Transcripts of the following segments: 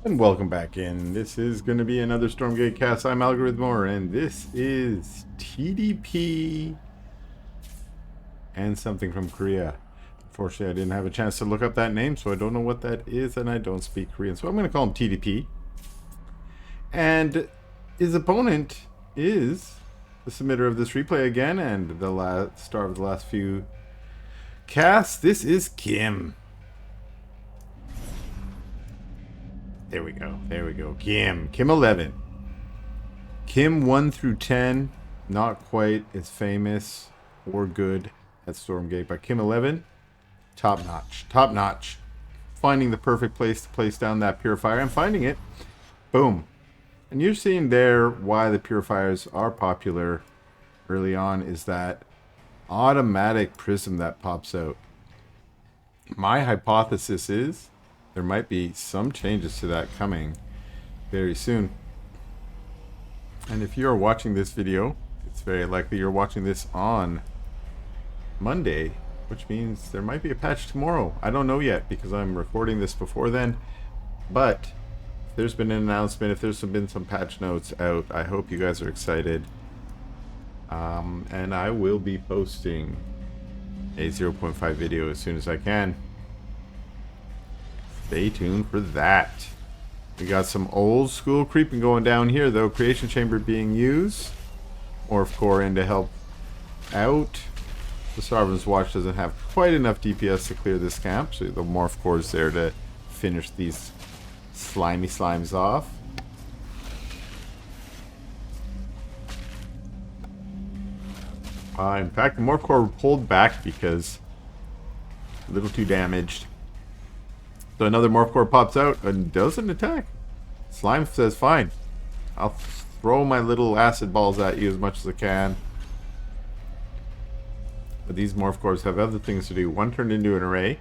And welcome back in. This is going to be another Stormgate cast. I'm Algorithmor, and this is TDP and something from Korea. Unfortunately, I didn't have a chance to look up that name, so I don't know what that is, and I don't speak Korean. So I'm going to call him TDP. And his opponent is the submitter of this replay again, and the star of the last few casts. This is Kim. There we go. There we go. kiim11. Kim 1 through 10, not quite as famous or good at Stormgate, but kiim11, top notch. Top notch. Finding the perfect place to place down that purifier and finding it. Boom. And you're seeing there why the purifiers are popular early on is that automatic prism that pops out. My hypothesis is there might be some changes to that coming very soon. And if you're watching this video, it's very likely you're watching this on Monday, which means there might be a patch tomorrow. I don't know yet because I'm recording this before then. But if there's been an announcement, if there's been some patch notes out, I hope you guys are excited. And I will be posting a 0.5 video as soon as I can. Stay tuned for that. We got some old school creeping going down here though. Creation chamber being used. Morph core in to help out. The Sarvin's Watch doesn't have quite enough DPS to clear this camp, so the morph core is there to finish these slimy slimes off. In fact, the morph core pulled back because a little too damaged. So another morph core pops out and doesn't attack. Slime says, fine. I'll throw my little acid balls at you as much as I can. But these morph cores have other things to do. One turned into an array.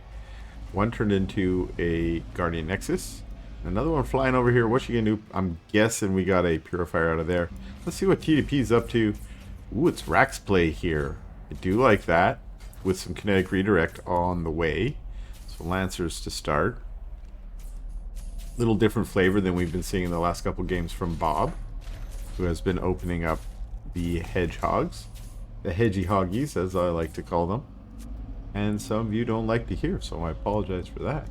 One turned into a Guardian Nexus. Another one flying over here. What's she gonna do? I'm guessing we got a purifier out of there. Let's see what TDP's up to. Ooh, it's Rax play here. I do like that. With some kinetic redirect on the way. So Lancers to start. Little different flavor than we've been seeing in the last couple games from Bob, who has been opening up the hedgehogs, the hedgy hoggies as I like to call them, and some of you don't like to hear, so I apologize for that.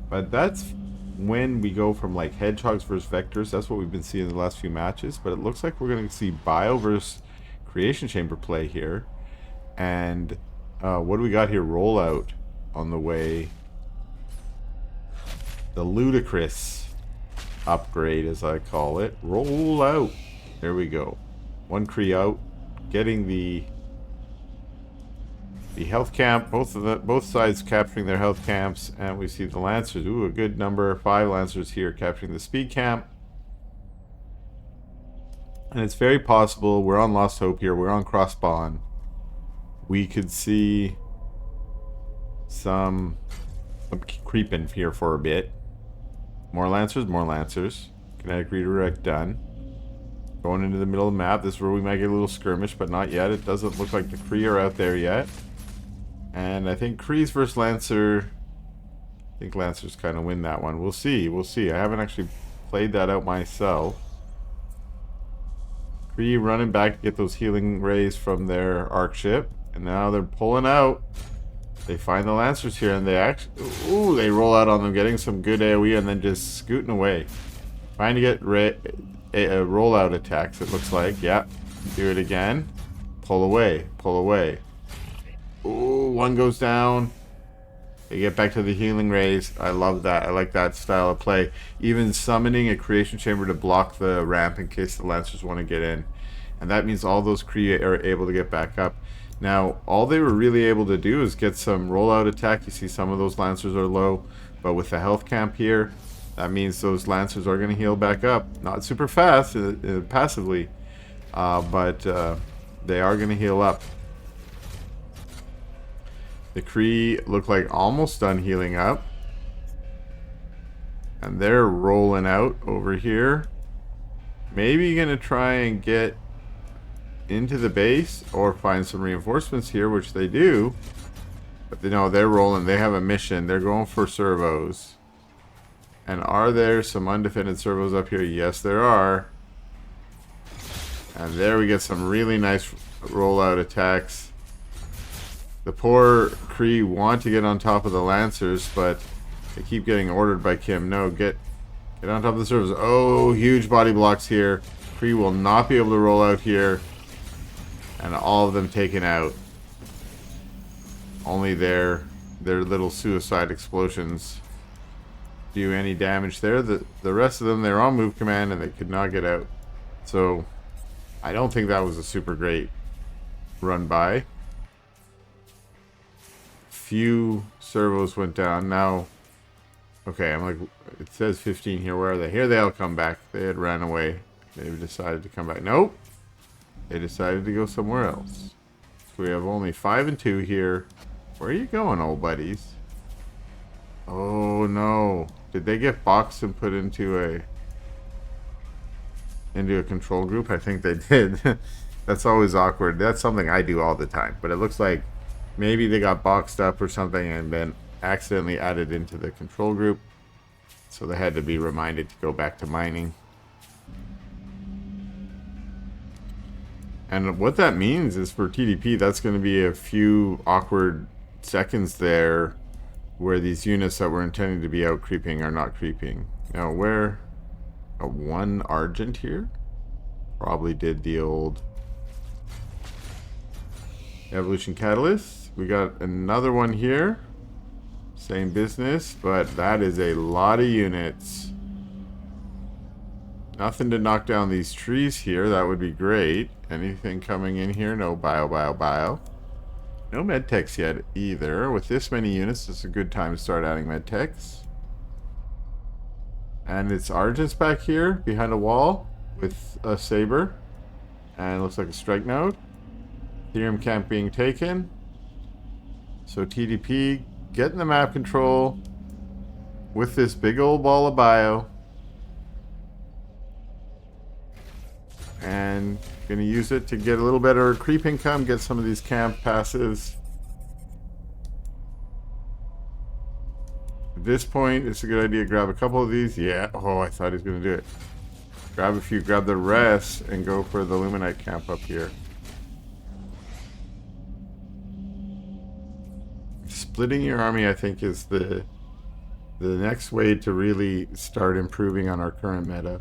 But that's when we go from like hedgehogs versus vectors. That's what we've been seeing in the last few matches, but it looks like we're going to see bio versus creation chamber play here. And what do we got here? Rollout on the way. The ludicrous upgrade, as I call it. Roll out. There we go. One Kree out, getting the health camp. Both sides capturing their health camps, and we see the Lancers. Ooh, a good number. 5 Lancers here capturing the speed camp. And it's very possible we're on Lost Hope here. We're on cross spawn. We could see some creeping here for a bit. More Lancers, more Lancers. Kinetic redirect done. Going into the middle of the map. This is where we might get a little skirmish, but not yet. It doesn't look like the Kree are out there yet. And I think Kree's versus Lancer. I think Lancers kind of win that one. We'll see. We'll see. I haven't actually played that out myself. Kree running back to get those healing rays from their arc ship. And now they're pulling out. They find the Lancers here, and they actually... Ooh, they roll out on them, getting some good AoE, and then just scooting away. Trying to get rollout attacks, it looks like. Yeah. Do it again. Pull away. Pull away. Ooh, one goes down. They get back to the healing rays. I love that. I like that style of play. Even summoning a creation chamber to block the ramp in case the Lancers want to get in. And that means all those Kree are able to get back up. Now, all they were really able to do is get some rollout attack. You see some of those Lancers are low, but with the health camp here, that means those Lancers are going to heal back up. Not super fast, passively, but they are going to heal up. The Kree look like almost done healing up. And they're rolling out over here. Maybe going to try and get into the base or find some reinforcements here, which they do. But they know they're rolling. They have a mission. They're going for servos. And are there some undefended servos up here? Yes, there are. And there we get some really nice rollout attacks. The poor Kree want to get on top of the Lancers, but they keep getting ordered by Kim. No, get on top of the servos. Oh, huge body blocks here. Kree will not be able to roll out here. And all of them taken out. Only their little suicide explosions do any damage there. The rest of them, they're on move command and they could not get out. So I don't think that was a super great run by. Few servos went down. Now, okay, I'm like, it says 15 here. Where are they? Here they all come back. They had ran away. They decided to come back. Nope. They decided to go somewhere else. So we have only 5 and 2 here. Where are you going, old buddies? Oh no. Did they get boxed and put into a control group? I think they did. That's always awkward. That's something I do all the time. But it looks like maybe they got boxed up or something and then accidentally added into the control group. So they had to be reminded to go back to mining. And what that means is for TDP, that's going to be a few awkward seconds there where these units that were intending to be out creeping are not creeping. Now, where a 1 Argent here probably did the old Evolution Catalyst. We got another one here. Same business, but that is a lot of units. Nothing to knock down these trees here. That would be great. Anything coming in here? No bio. No medtechs yet either. With this many units, it's a good time to start adding medtechs. And it's Argent's back here behind a wall with a saber. And it looks like a strike node. Ethereum camp being taken. So TDP getting the map control with this big old ball of bio. And gonna use it to get a little better creep income, get some of these camp passives. At this point, it's a good idea to grab a couple of these. Yeah, oh, I thought he was gonna do it. Grab a few, grab the rest, and go for the Luminite camp up here. Splitting your army, I think, is the next way to really start improving on our current meta.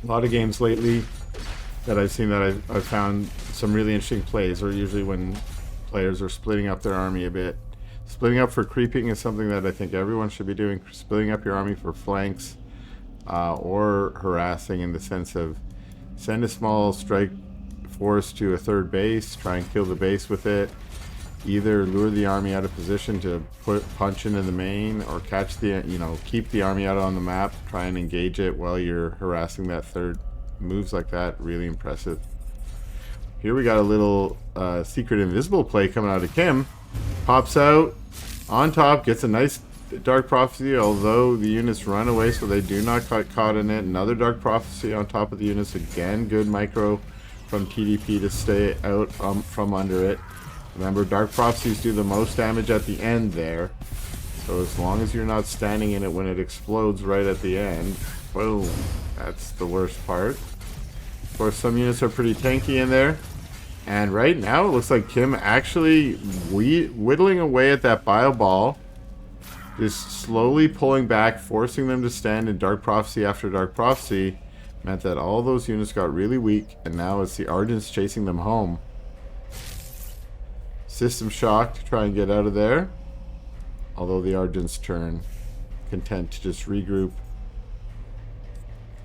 A lot of games lately that I've seen that I've found some really interesting plays are usually when players are splitting up their army a bit. Splitting up for creeping is something that I think everyone should be doing. Splitting up your army for flanks or harassing in the sense of send a small strike force to a third base, try and kill the base with it. Either lure the army out of position to punch into the main, or catch the, keep the army out on the map, try and engage it while you're harassing that third. Moves like that, really impressive. Here we got a little secret invisible play coming out of Kim. Pops out on top, gets a nice Dark Prophecy, although the units run away so they do not get caught in it. Another Dark Prophecy on top of the units. Again, good micro from TDP to stay out from under it. Remember, Dark Prophecies do the most damage at the end there. So as long as you're not standing in it when it explodes right at the end, boom, that's the worst part. Of course, some units are pretty tanky in there. And right now, it looks like Kim actually whittling away at that bio ball. Just slowly pulling back, forcing them to stand in Dark Prophecy after Dark Prophecy. Meant that all those units got really weak. And now it's the Argents chasing them home. System Shock to try and get out of there. Although the Argents turn content to just regroup.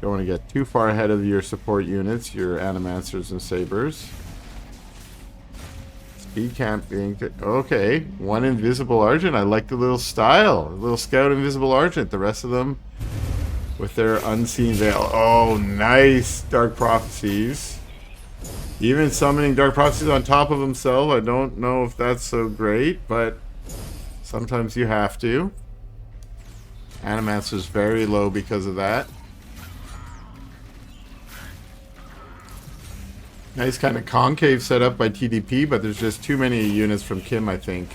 Don't want to get too far ahead of your support units, your Animancers and Sabers. Speed camp being... Okay, one invisible Argent. I like the little style. A little scout invisible Argent. The rest of them with their unseen veil. Oh, nice Dark Prophecies. Even summoning Dark Prophecies on top of himself, I don't know if that's so great, but sometimes you have to. Animancers very low because of that. Nice kind of concave setup by TDP, but there's just too many units from Kim, I think.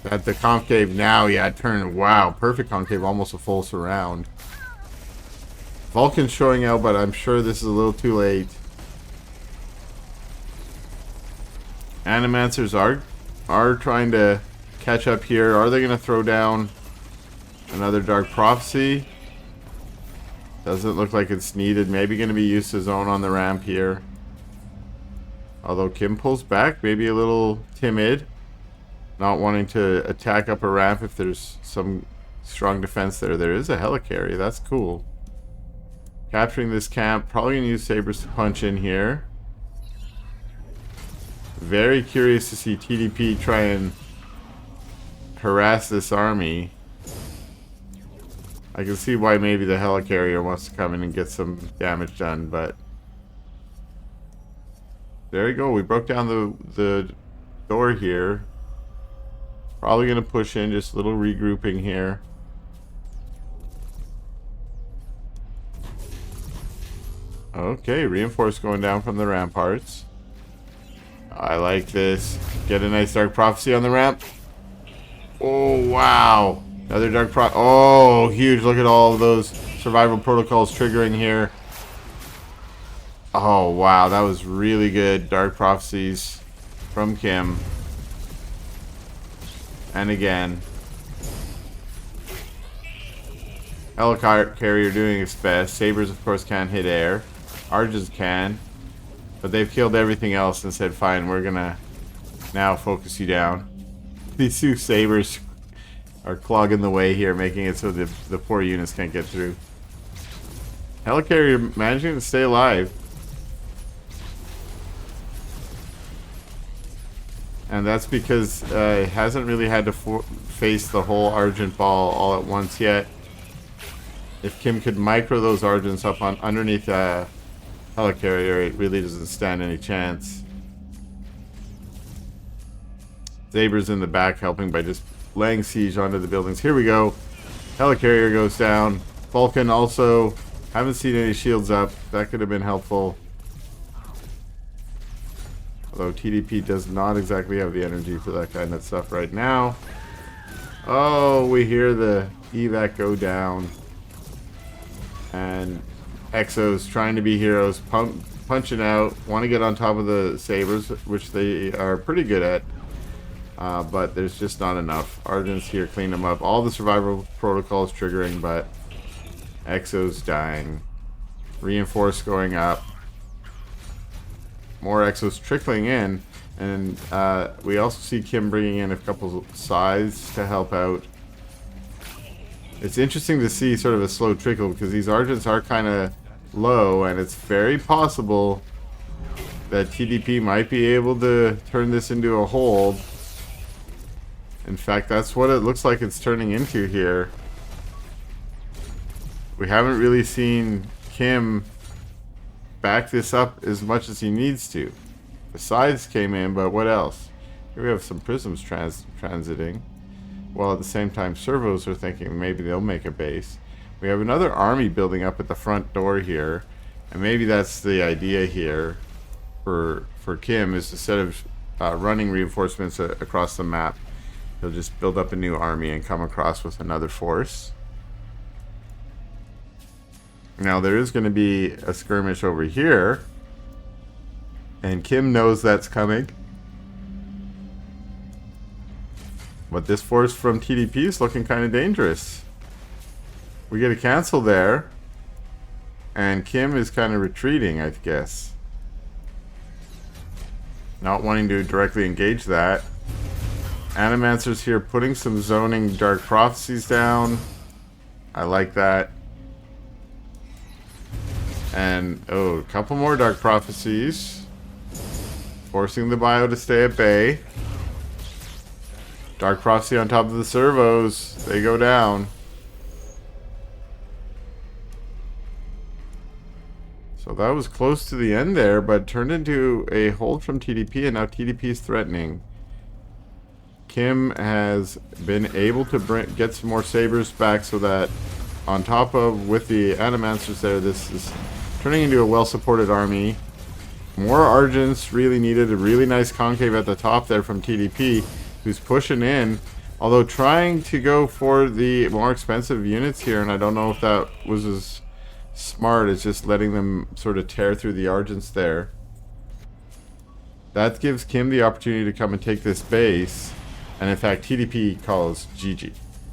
At the concave now, yeah, turn. Wow, perfect concave, almost a full surround. Vulcan's showing out, but I'm sure this is a little too late. Animancers are trying to catch up here. Are they going to throw down another Dark Prophecy? Doesn't look like it's needed. Maybe going to be used to zone on the ramp here. Although Kim pulls back, maybe a little timid. Not wanting to attack up a ramp if there's some strong defense there. There is a helicarrier. That's cool. Capturing this camp. Probably going to use sabers to punch in here. Very curious to see TDP try and harass this army. I can see why maybe the helicarrier wants to come in and get some damage done, but there you go. We broke down the door here. Probably going to push in, just a little regrouping here. Okay, reinforce going down from the ramparts. I like this. Get a nice Dark Prophecy on the ramp. Oh, wow. Another Dark Prophecy. Oh, huge. Look at all of those survival protocols triggering here. Oh, wow. That was really good. Dark Prophecies from Kim. And again. Helicarrier doing its best. Sabers, of course, can't hit air. Arges can. But they've killed everything else and said, fine, we're gonna now focus you down. These two sabers are clogging the way here, making it so the poor units can't get through. Helicarrier managing to stay alive. And that's because it hasn't really had to face the whole Argent ball all at once yet. If Kim could micro those Argents up on underneath Helicarrier, it really doesn't stand any chance. Sabers in the back helping by just laying siege onto the buildings. Here we go. Helicarrier goes down. Vulcan also. Haven't seen any shields up. That could have been helpful. Although TDP does not exactly have the energy for that kind of stuff right now. Oh, we hear the evac go down. And Exos trying to be heroes, punching out, want to get on top of the sabers, which they are pretty good at. But there's just not enough. Argents here clean them up. All the survival protocols triggering, but Exos dying. Reinforce going up. More Exos trickling in. And we also see Kim bringing in a couple of scythes to help out. It's interesting to see sort of a slow trickle because these Argents are kind of low, and it's very possible that TDP might be able to turn this into a hold. In fact, that's what it looks like it's turning into here. We haven't really seen Kim back this up as much as he needs to. The scythes came in, but what else? Here we have some prisms transiting. While at the same time servos are thinking maybe they'll make a base. We have another army building up at the front door here. And maybe that's the idea here for Kim, is instead of running reinforcements across the map, he'll just build up a new army and come across with another force. Now there is going to be a skirmish over here. And Kim knows that's coming. But this force from TDP is looking kind of dangerous. We get a cancel there. And Kim is kind of retreating, I guess. Not wanting to directly engage that. Animancers here putting some zoning Dark Prophecies down. I like that. And, oh, a couple more Dark Prophecies. Forcing the bio to stay at bay. Dark Prophecy on top of the servos. They go down. So that was close to the end there, but turned into a hold from TDP, and now TDP is threatening. Kim has been able to get some more sabers back so that on top of, with the Animancers there, this is turning into a well-supported army. More Argents really needed. A really nice concave at the top there from TDP, who's pushing in. Although trying to go for the more expensive units here, and I don't know if that was as smart as just letting them sort of tear through the Argents there. That gives Kim the opportunity to come and take this base. And in fact, TDP calls GG.